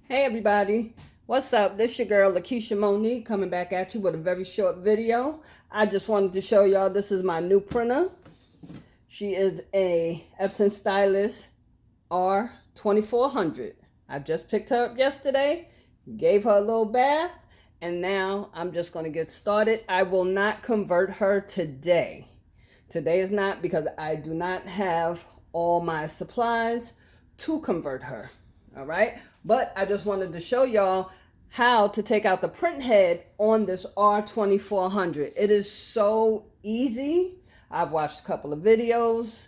Hey everybody, what's up? This your girl Lakesha Monique coming back at you with a very short video. I just wanted to show y'all this is my new printer. She is a Epson Stylus R2400. I just picked her up yesterday, gave her a little bath, and now I'm just going to get started. I will not convert her today. Today is not because I do not have all my supplies to convert her. All right, but I just wanted to show y'all how to take out the print head on this R2400. It is so easy. I've watched a couple of videos.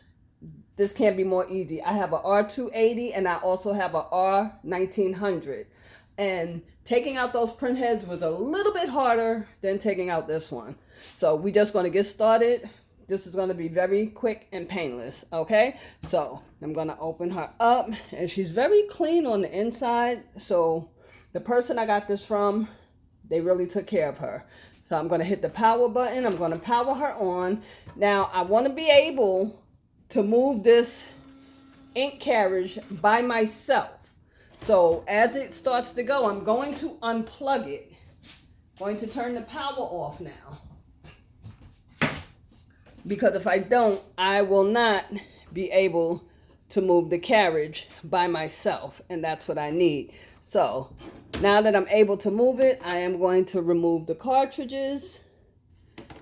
This can't be more easy. I have a R280 and I also have a R1900. And taking out those print heads was a little bit harder than taking out this one. So we're just going to get started. This is going to be very quick and painless, okay? So I'm going to open her up, and she's very clean on the inside. So the person I got this from, they really took care of her. So I'm going to hit the power button. I'm going to power her on. Now, I want to be able to move this ink carriage by myself. So as it starts to go, I'm going to unplug it. Going to turn the power off now. Because if I don't, I will not be able to move the carriage by myself. And that's what I need. So now that I'm able to move it, I am going to remove the cartridges.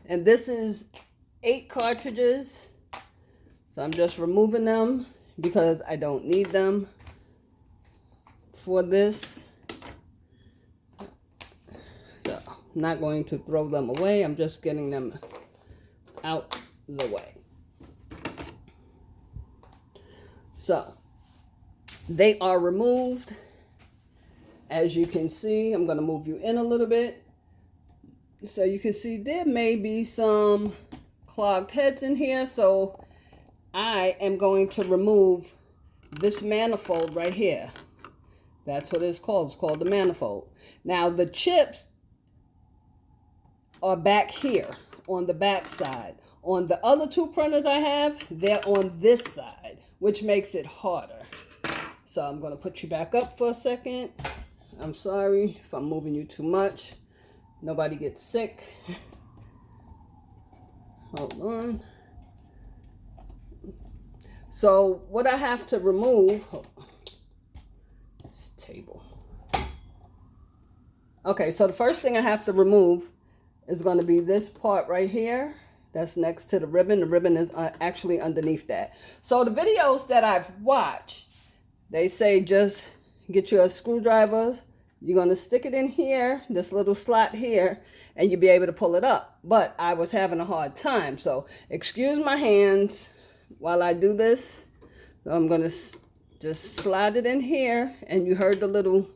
And this is 8 cartridges. So I'm just removing them because I don't need them for this. So I'm not going to throw them away. I'm just getting them out the way. So they are removed. As you can see, I'm going to move you in a little bit so you can see there may be some clogged heads in here. So I am going to remove this manifold right here. That's what it's called. It's called the manifold. Now the chips are back here on the back side. On the other 2 printers I have, they're on this side, which makes it harder. So I'm going to put you back up for a second. I'm sorry if I'm moving you too much. Nobody gets sick. Hold on. So what I have to remove, this table. Okay, so the first thing I have to remove is going to be this part right here. That's next to the ribbon. The ribbon is actually underneath that. So the videos that I've watched, they say just get you a screwdriver. You're going to stick it in here, this little slot here, and you'll be able to pull it up. But I was having a hard time. So excuse my hands while I do this. So I'm going to just slide it in here. And you heard the little,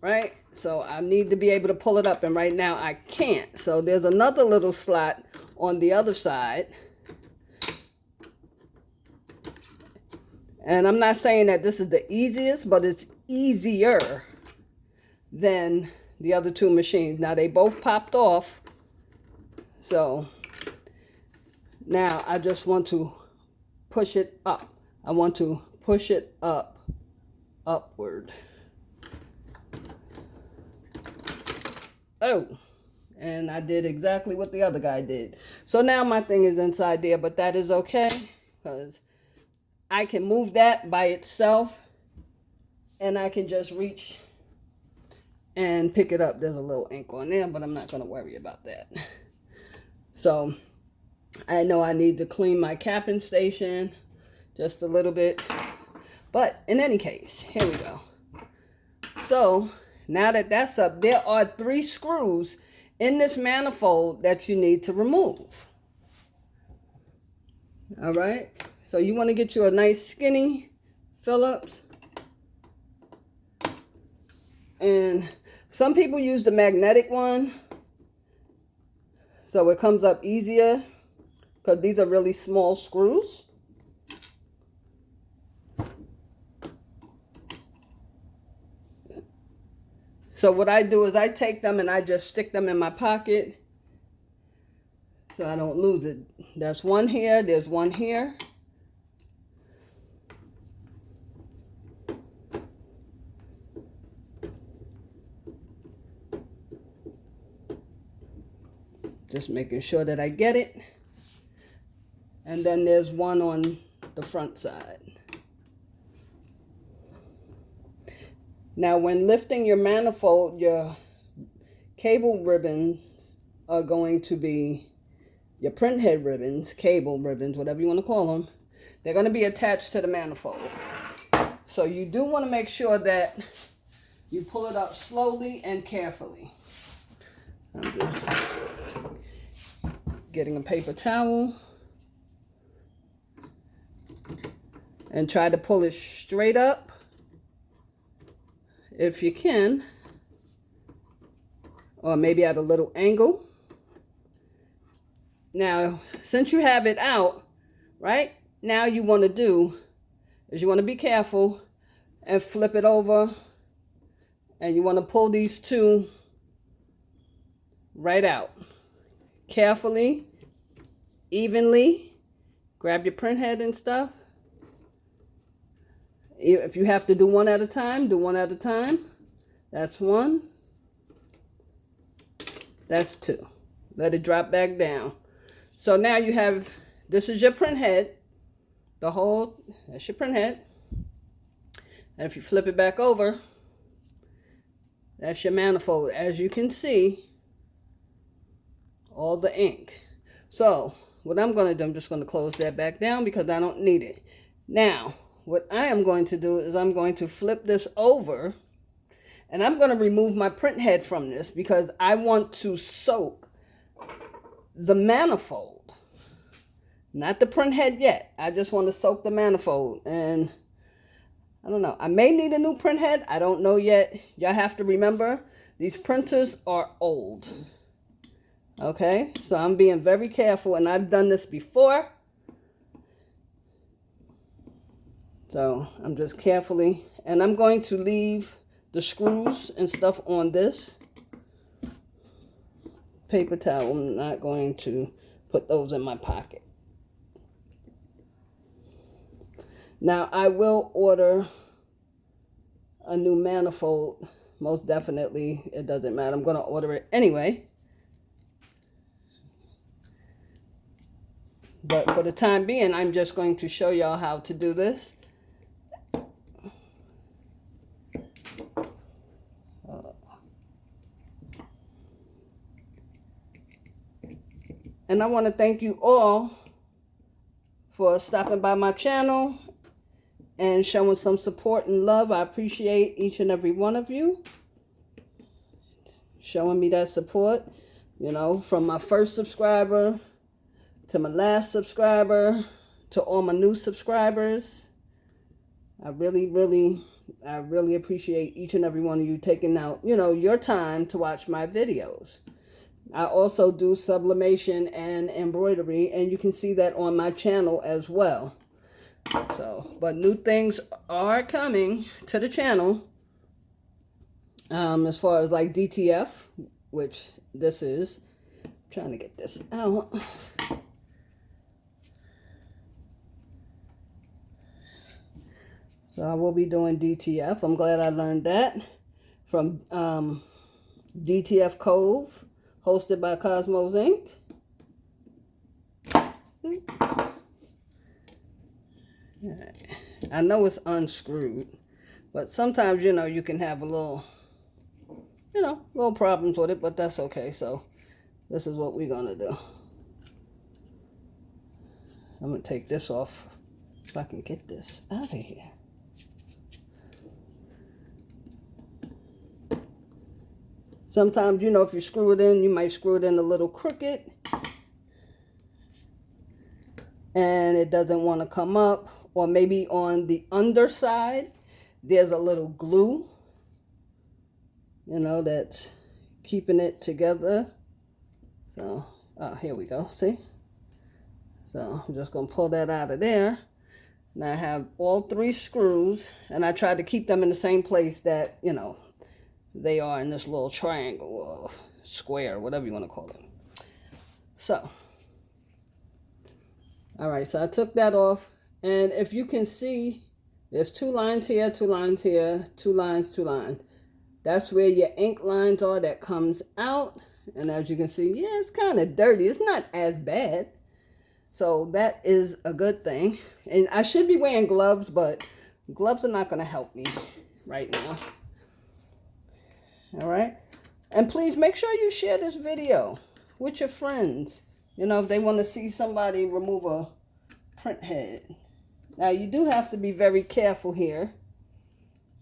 right? So I need to be able to pull it up, and right now I can't. So there's another little slot on the other side. And I'm not saying that this is the easiest, but it's easier than the other 2 machines. Now they both popped off. So now I just want to push it up. I want to push it upward. Oh, and I did exactly what the other guy did. So now my thing is inside there, but that is okay because I can move that by itself and I can just reach and pick it up. There's a little ink on there, but I'm not going to worry about that. So I know I need to clean my capping station just a little bit. But in any case, here we go. So now that that's up, there are 3 screws in this manifold that you need to remove. All right. So you want to get you a nice skinny Phillips. And some people use the magnetic one. So it comes up easier because these are really small screws. So what I do is I take them and I just stick them in my pocket so I don't lose it. There's one here, there's one here. Just making sure that I get it. And then there's one on the front side. Now when lifting your manifold, your cable ribbons are going to be your printhead ribbons, cable ribbons, whatever you want to call them. They're going to be attached to the manifold. So you do want to make sure that you pull it up slowly and carefully. I'm just getting a paper towel and try to pull it straight up if you can, or maybe at a little angle. Now, since you have it out, right, now you want to do is you want to be careful and flip it over, and you want to pull these two right out. Carefully, evenly, grab your print head and stuff. If you have to do one at a time, do one at a time. That's one. That's two. Let it drop back down. So now you have, this is your print head. That's your print head. And if you flip it back over, that's your manifold. As you can see, all the ink. So what I'm going to do, I'm just going to close that back down because I don't need it. Now, what I am going to do is I'm going to flip this over, and I'm going to remove my print head from this because I want to soak the manifold. Not the print head yet. I just want to soak the manifold. And I don't know. I may need a new print head. I don't know yet. Y'all have to remember, these printers are old. Okay? So I'm being very careful, and I've done this before. So I'm just carefully, and I'm going to leave the screws and stuff on this paper towel. I'm not going to put those in my pocket. Now I will order a new manifold. Most definitely, it doesn't matter. I'm going to order it anyway. But for the time being, I'm just going to show y'all how to do this. And I want to thank you all for stopping by my channel and showing some support and love. I appreciate each and every one of you showing me that support, you know, from my first subscriber to my last subscriber to all my new subscribers. I really appreciate each and every one of you taking out, you know, your time to watch my videos. I also do sublimation and embroidery, and you can see that on my channel as well. So, but new things are coming to the channel, as far as like DTF, which this is. I'm trying to get this out. So I will be doing DTF. I'm glad I learned that from DTF Cove, hosted by Cosmos Inc. I know it's unscrewed, but sometimes, you know, you can have a little, you know, little problems with it, but that's okay. So this is what we're going to do. I'm going to take this off if I can get this out of here. Sometimes, you know, if you screw it in, you might screw it in a little crooked and it doesn't want to come up. Or maybe on the underside, there's a little glue, you know, that's keeping it together. So, here we go, see? So, I'm just going to pull that out of there. Now I have all 3 screws, and I tried to keep them in the same place that, you know, they are in this little triangle or square, whatever you want to call it. So, all right, so I took that off, and if you can see, there's 2 lines here, 2 lines here, 2 lines, 2 lines. That's where your ink lines are that comes out, And as you can see, yeah, it's kind of dirty. It's not as bad. So that is a good thing. And I should be wearing gloves, but gloves are not going to help me right now. All right. And please make sure you share this video with your friends. You know, if they want to see somebody remove a printhead. Now, you do have to be very careful here.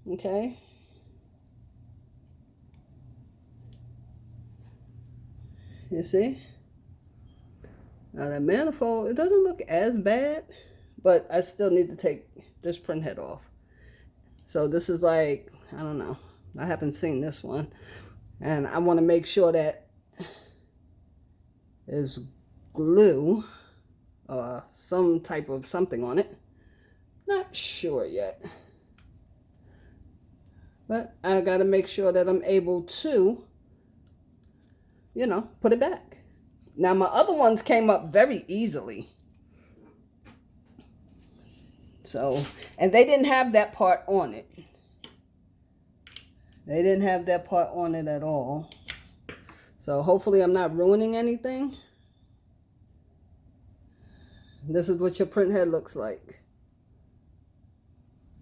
Okay. You see? Now that manifold, it doesn't look as bad, but I still need to take this printhead off. So this is like, I don't know. I haven't seen this one. And I want to make sure that there's glue or some type of something on it. Not sure yet. But I got to make sure that I'm able to, you know, put it back. Now, my other ones came up very easily. So, and they didn't have that part on it. They didn't have that part on it at all. So, hopefully I'm not ruining anything. This is what your printhead looks like.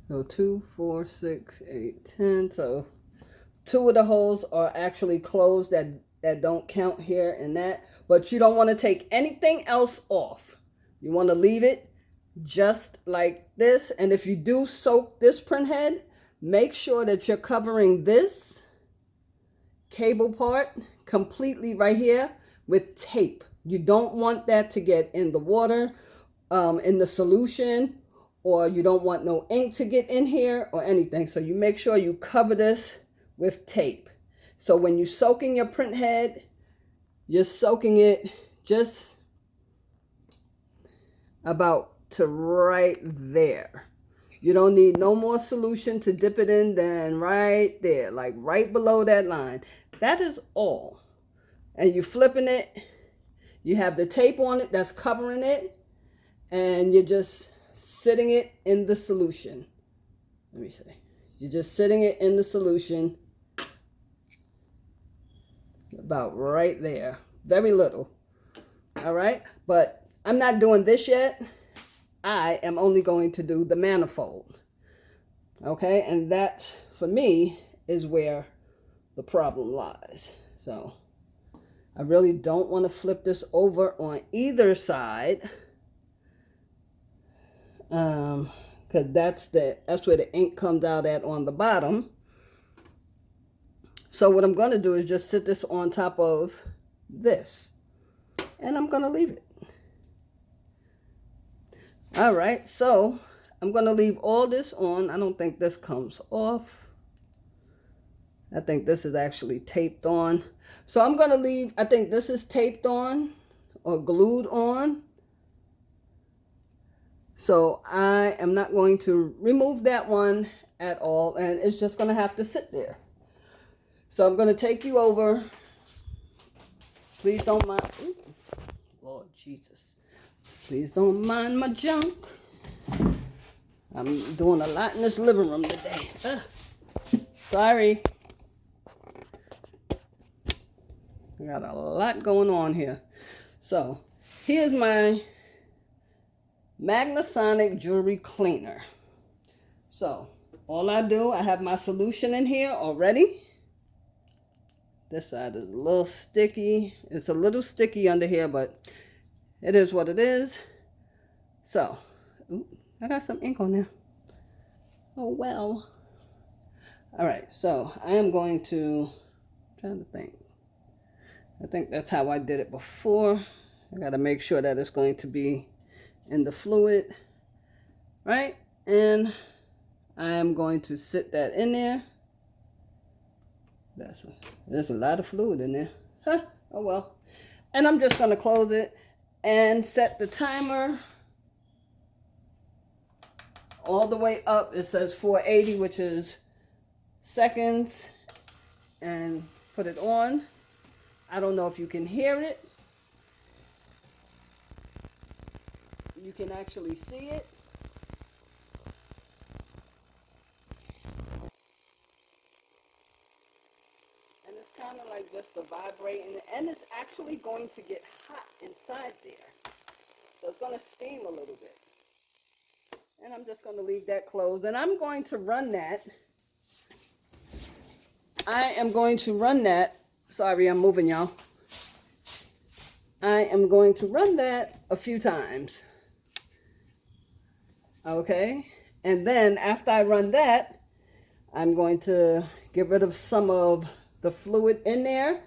So, 2, 4, 6, 8, 10. So, 2 of the holes are actually closed that don't count here and that. But you don't want to take anything else off. You want to leave it just like this. And if you do soak this printhead, make sure that you're covering this cable part completely right here with tape. You don't want that to get in the water, in the solution, or you don't want no ink to get in here or anything. So you make sure you cover this with tape. So when you're soaking your printhead, you're soaking it just about to right there. You don't need no more solution to dip it in than right there, like right below that line. That is all. And you're flipping it. You have the tape on it that's covering it. And you're just sitting it in the solution. Let me see. You're just sitting it in the solution. About right there. Very little. All right. But I'm not doing this yet. I am only going to do the manifold. Okay. And that, for me, is where the problem lies. So I really don't want to flip this over on either side. Because that's where the ink comes out at on the bottom. So what I'm going to do is just sit this on top of this. And I'm going to leave it. All right. So I'm going to leave all this on. I don't think this comes off. I think this is actually taped on. So I'm going to leave, I think this is taped on or glued on. So I am not going to remove that one at all. And it's just going to have to sit there. So I'm going to take you over. Please don't mind. Ooh, Lord Jesus. Please don't mind my junk. I'm doing a lot in this living room today. Sorry. I got a lot going on here. So here's my Magnasonic jewelry cleaner. So all I do, I have my solution in here already. This side is a little sticky. It's a little sticky under here, but it is what it is. So, ooh, I got some ink on there. Oh, well. All right, so I am going to, trying to think. I think that's how I did it before. I got to make sure that it's going to be in the fluid, right? And I am going to sit that in there. There's a lot of fluid in there. Huh, oh well. And I'm just going to close it and set the timer all the way up. It says 480, which is seconds, and put it on. I don't know if you can hear it. You can actually see it. And it's kind of like just a vibrating, and it's actually going to get hot inside there. So it's going to steam a little bit. And I'm just going to leave that closed. And I'm going to run that. I am going to run that. Sorry, I'm moving, y'all. I am going to run that a few times. Okay. And then after I run that, I'm going to get rid of some of the fluid in there.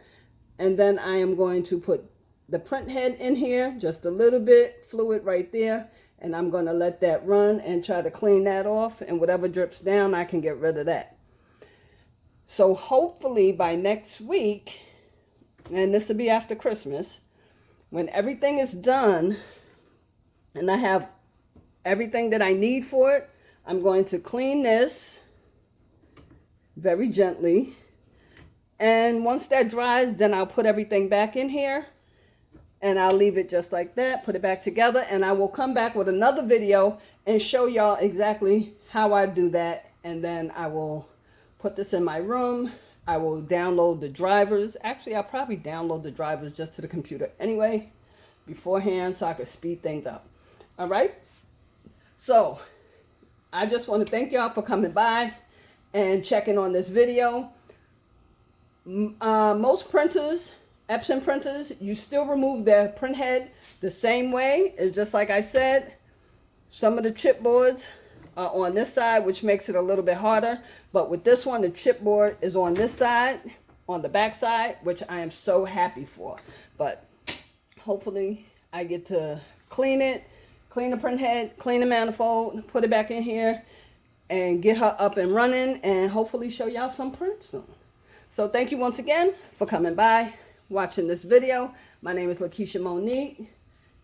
And then I am going to put the Printhead in here, just a little bit fluid right there. And I'm going to let that run and try to clean that off. And whatever drips down, I can get rid of that. So hopefully by next week, and this will be after Christmas, when everything is done and I have everything that I need for it, I'm going to clean this very gently. And once that dries, then I'll put everything back in here. And I'll leave it just like that, put it back together, and I will come back with another video and show y'all exactly how I do that. And then I will put this in my room. I will download the drivers. Actually, I'll probably download the drivers just to the computer anyway beforehand so I could speed things up. All right? So, I just want to thank y'all for coming by and checking on this video. Most printers, Epson printers, you still remove the printhead the same way. It's just like I said, some of the chipboards are on this side, which makes it a little bit harder. But with this one, the chipboard is on this side, on the back side, which I am so happy for. But hopefully I get to clean it, clean the printhead, clean the manifold, put it back in here, and get her up and running, and hopefully show y'all some prints soon. So thank you once again for coming by, watching this video. My name is Lakesha Monique,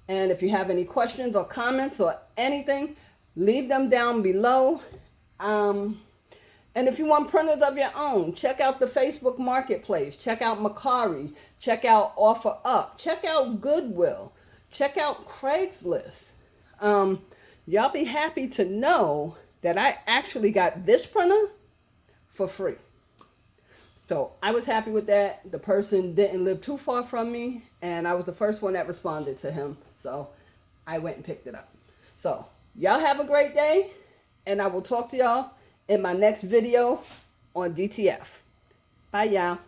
and if you have any questions or comments or anything, leave them down below. And if you want printers of your own, check out the Facebook Marketplace. Check out Macari. Check out OfferUp. Check out Goodwill. Check out Craigslist. Y'all be happy to know that I actually got this printer for free. So I was happy with that. The person didn't live too far from me, and I was the first one that responded to him. So I went and picked it up. So y'all have a great day, and I will talk to y'all in my next video on DTF. Bye, y'all.